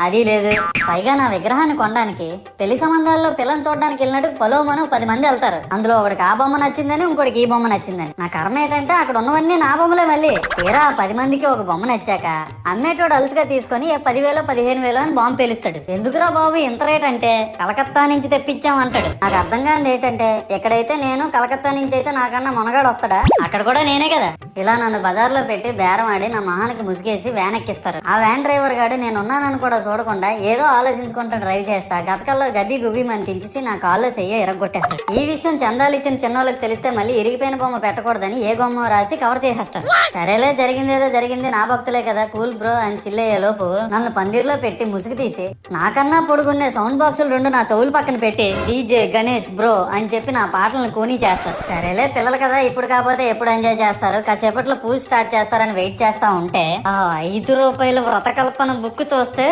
అది లేదు. పైగా నా విగ్రహాన్ని కొనడానికి పెళ్లి సంబంధాల్లో పిల్లని చూడడానికి వెళ్ళినట్టు పొలోమను 10 మంది వెళ్తారు. అందులో ఒకడికి ఆ బొమ్మ నచ్చిందని, ఇంకోటికి ఈ బొమ్మ నచ్చిందని. నా కర్మ ఏంటంటే అక్కడ ఉన్నవన్నీ నా బొమ్మలే. మళ్ళీ తీరా 10 మందికి ఒక బొమ్మ నచ్చాక అమ్మేటోడు అలుసుగా తీసుకొని 10,000 15,000 అని బాంబు పేలుస్తాడు. ఎందుకురా బాబు ఇంత రేట్ అంటే కలకత్తా నుంచి తెప్పించాం అంటాడు. నాకు అర్థం కానిది ఏంటంటే ఎక్కడైతే నేను కలకత్తా నుంచి అయితే నాకన్నా మొనగాడు వస్తాడా, అక్కడ కూడా నేనే కదా. ఇలా నన్ను బజార్లో పెట్టి బేరం ఆడి నా మొహానికి ముసుగేసి వ్యాన్ ఎక్కిస్తారు. ఆ వ్యాన్ డ్రైవర్ గాడు నేను ఉన్నానని కూడా చూడకుండా ఏదో ఆలోచించుకుంటా డ్రైవ్ చేస్తా గతకల్లో గబ్బి గుబ్బి అని తెంచేసి నా కాల్లో చెయ్యి ఎరగొట్టేస్తాడు. ఈ విషయం చందాలు ఇచ్చిన చిన్నోళ్ళకి తెలిస్తే మళ్ళీ ఇరిగిపోయిన బొమ్మ పెట్టకూడదని ఏ బొమ్మ రాసి కవర్ చేసేస్తారు. సరేలే జరిగిందేదో జరిగింది, నా భక్తులే కదా కూల్ బ్రో అని చిల్లయ్యే లోపు నన్ను పందిర్లో పెట్టి ముసుగు తీసి నాకన్నా పొడుగున్నే సౌండ్ బాక్సులు 2 నా చెవులు పక్కన పెట్టి డీజే గణేష్ బ్రో అని చెప్పి నా పాటలను కూనీ చేస్తారు. సరేలే పిల్లలు కదా ఇప్పుడు కాకపోతే ఎప్పుడు ఎంజాయ్ చేస్తారు, కాసేపట్లో పూజ స్టార్ట్ చేస్తారని వెయిట్ చేస్తా ఉంటే ఆ 5 రూపాయల వ్రతకల్పన బుక్ చూస్తే